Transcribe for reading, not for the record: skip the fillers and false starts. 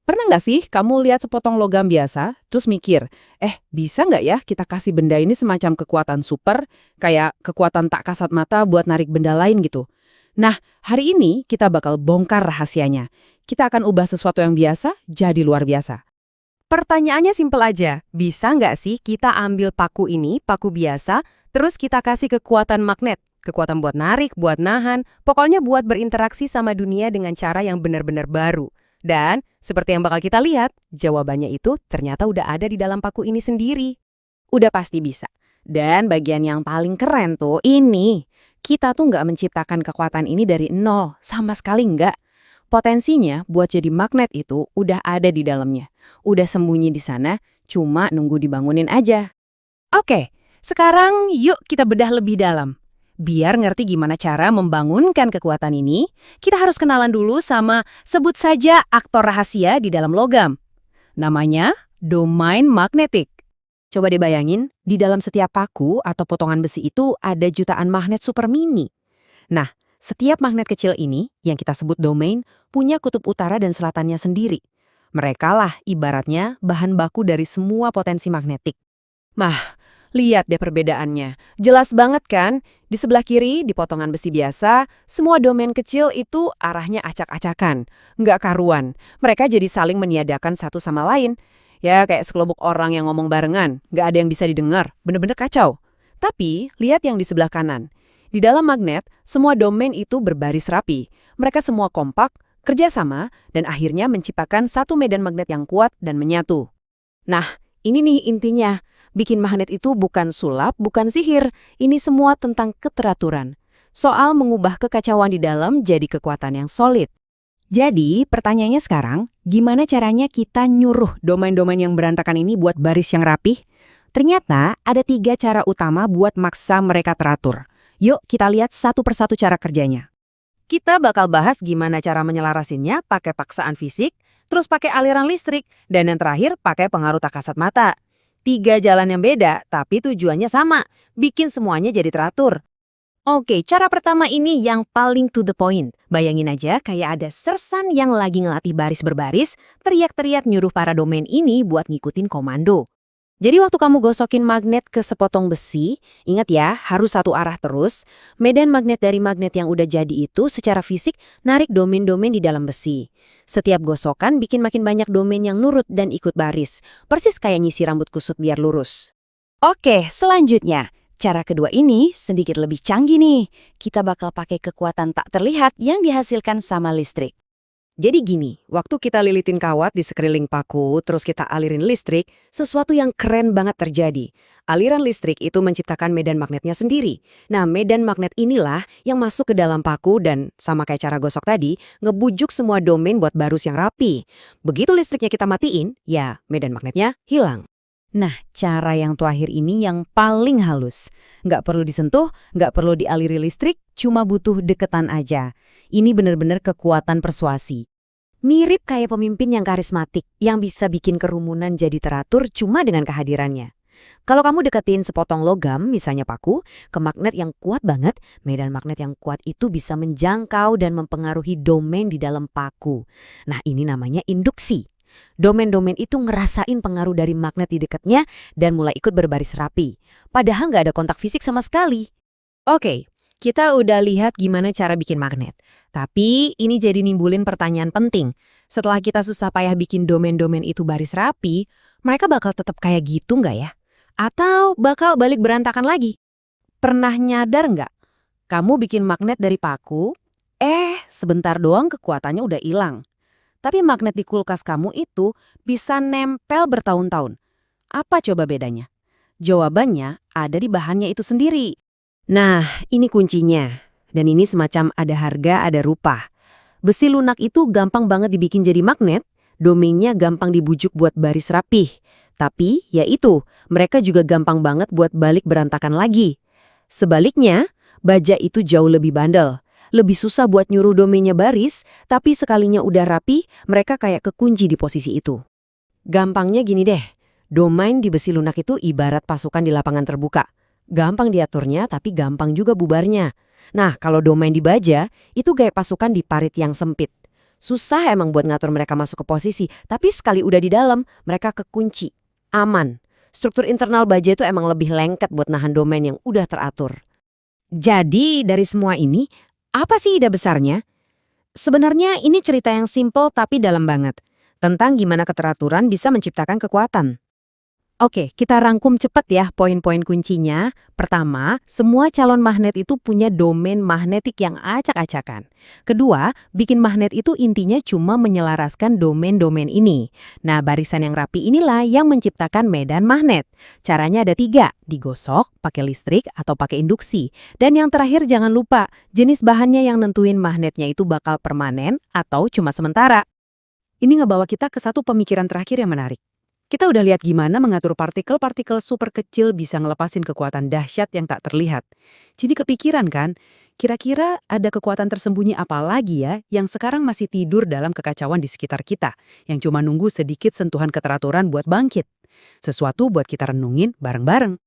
Pernah nggak sih kamu lihat sepotong logam biasa, terus mikir, bisa nggak ya kita kasih benda ini semacam kekuatan super, kayak kekuatan tak kasat mata buat narik benda lain gitu? Nah, hari ini kita bakal bongkar rahasianya. Kita akan ubah sesuatu yang biasa jadi luar biasa. Pertanyaannya simpel aja, bisa nggak sih kita ambil paku ini, paku biasa, terus kita kasih kekuatan magnet? Kekuatan buat narik, buat nahan, pokoknya buat berinteraksi sama dunia dengan cara yang benar-benar baru. Dan, seperti yang bakal kita lihat, jawabannya itu ternyata udah ada di dalam paku ini sendiri. Udah pasti bisa. Dan bagian yang paling keren tuh ini. Kita tuh nggak menciptakan kekuatan ini dari nol, sama sekali nggak. Potensinya buat jadi magnet itu udah ada di dalamnya. Udah sembunyi di sana, cuma nunggu dibangunin aja. Oke, sekarang yuk kita bedah lebih dalam. Biar ngerti gimana cara membangunkan kekuatan ini, kita harus kenalan dulu sama sebut saja aktor rahasia di dalam logam. Namanya domain magnetik. Coba dibayangin, di dalam setiap paku atau potongan besi itu ada jutaan magnet super mini. Nah, setiap magnet kecil ini, yang kita sebut domain, punya kutub utara dan selatannya sendiri. Mereka lah ibaratnya bahan baku dari semua potensi magnetik. Lihat deh perbedaannya. Jelas banget kan? Di sebelah kiri, di potongan besi biasa, semua domain kecil itu arahnya acak-acakan. Nggak karuan. Mereka jadi saling meniadakan satu sama lain. Ya, kayak sekelompok orang yang ngomong barengan. Nggak ada yang bisa didengar. Bener-bener kacau. Tapi, lihat yang di sebelah kanan. Di dalam magnet, semua domain itu berbaris rapi. Mereka semua kompak, kerjasama, dan akhirnya menciptakan satu medan magnet yang kuat dan menyatu. Nah, ini nih intinya. Bikin magnet itu bukan sulap, bukan sihir. Ini semua tentang keteraturan. Soal mengubah kekacauan di dalam jadi kekuatan yang solid. Jadi, pertanyaannya sekarang, gimana caranya kita nyuruh domain-domain yang berantakan ini buat baris yang rapih? Ternyata ada 3 cara utama buat maksa mereka teratur. Yuk kita lihat satu persatu cara kerjanya. Kita bakal bahas gimana cara menyelarasinnya pakai paksaan fisik, terus pakai aliran listrik, dan yang terakhir pakai pengaruh tak kasat mata. 3 jalan yang beda, tapi tujuannya sama, bikin semuanya jadi teratur. Oke, cara pertama ini yang paling to the point. Bayangin aja kayak ada sersan yang lagi ngelatih baris berbaris, teriak-teriak nyuruh para domain ini buat ngikutin komando. Jadi waktu kamu gosokin magnet ke sepotong besi, ingat ya, harus satu arah terus. Medan magnet dari magnet yang udah jadi itu secara fisik narik domain-domain di dalam besi. Setiap gosokan bikin makin banyak domain yang nurut dan ikut baris. Persis kayak nyisi rambut kusut biar lurus. Oke, selanjutnya. Cara kedua ini sedikit lebih canggih nih. Kita bakal pakai kekuatan tak terlihat yang dihasilkan sama listrik. Jadi gini, waktu kita lilitin kawat di sekeliling paku, terus kita alirin listrik, sesuatu yang keren banget terjadi. Aliran listrik itu menciptakan medan magnetnya sendiri. Nah, medan magnet inilah yang masuk ke dalam paku dan, sama kayak cara gosok tadi, ngebujuk semua domain buat barus yang rapi. Begitu listriknya kita matiin, ya medan magnetnya hilang. Nah, cara yang terakhir ini yang paling halus. Nggak perlu disentuh, nggak perlu dialiri listrik, cuma butuh deketan aja. Ini benar-benar kekuatan persuasi. Mirip kayak pemimpin yang karismatik, yang bisa bikin kerumunan jadi teratur cuma dengan kehadirannya. Kalau kamu deketin sepotong logam, misalnya paku, ke magnet yang kuat banget, medan magnet yang kuat itu bisa menjangkau dan mempengaruhi domain di dalam paku. Nah, ini namanya induksi. Domain-domain itu ngerasain pengaruh dari magnet di dekatnya dan mulai ikut berbaris rapi. Padahal nggak ada kontak fisik sama sekali. Oke, kita udah lihat gimana cara bikin magnet. Tapi ini jadi nimbulin pertanyaan penting. Setelah kita susah payah bikin domain-domain itu baris rapi, mereka bakal tetap kayak gitu nggak ya? Atau bakal balik berantakan lagi? Pernah nyadar nggak? Kamu bikin magnet dari paku, sebentar doang kekuatannya udah hilang. Tapi magnet di kulkas kamu itu bisa nempel bertahun-tahun. Apa coba bedanya? Jawabannya ada di bahannya itu sendiri. Nah, ini kuncinya. Dan ini semacam ada harga, ada rupa. Besi lunak itu gampang banget dibikin jadi magnet, domainnya gampang dibujuk buat baris rapih. Tapi, ya itu, mereka juga gampang banget buat balik berantakan lagi. Sebaliknya, baja itu jauh lebih bandel. Lebih susah buat nyuruh domainnya baris, tapi sekalinya udah rapi, mereka kayak kekunci di posisi itu. Gampangnya gini deh, domain di besi lunak itu ibarat pasukan di lapangan terbuka. Gampang diaturnya, tapi gampang juga bubarnya. Nah, kalau domain di baja, itu kayak pasukan di parit yang sempit. Susah emang buat ngatur mereka masuk ke posisi, tapi sekali udah di dalam, mereka kekunci. Aman. Struktur internal baja itu emang lebih lengket buat nahan domain yang udah teratur. Jadi dari semua ini, apa sih ide besarnya? Sebenarnya ini cerita yang simple tapi dalam banget. Tentang gimana keteraturan bisa menciptakan kekuatan. Oke, kita rangkum cepet ya poin-poin kuncinya. Pertama, semua calon magnet itu punya domain magnetik yang acak-acakan. Kedua, bikin magnet itu intinya cuma menyelaraskan domain-domain ini. Nah, barisan yang rapi inilah yang menciptakan medan magnet. Caranya ada 3, digosok, pakai listrik, atau pakai induksi. Dan yang terakhir jangan lupa, jenis bahannya yang nentuin magnetnya itu bakal permanen atau cuma sementara. Ini ngebawa kita ke satu pemikiran terakhir yang menarik. Kita udah lihat gimana mengatur partikel-partikel super kecil bisa ngelepasin kekuatan dahsyat yang tak terlihat. Jadi kepikiran kan, kira-kira ada kekuatan tersembunyi apa lagi ya yang sekarang masih tidur dalam kekacauan di sekitar kita, yang cuma nunggu sedikit sentuhan keteraturan buat bangkit. Sesuatu buat kita renungin bareng-bareng.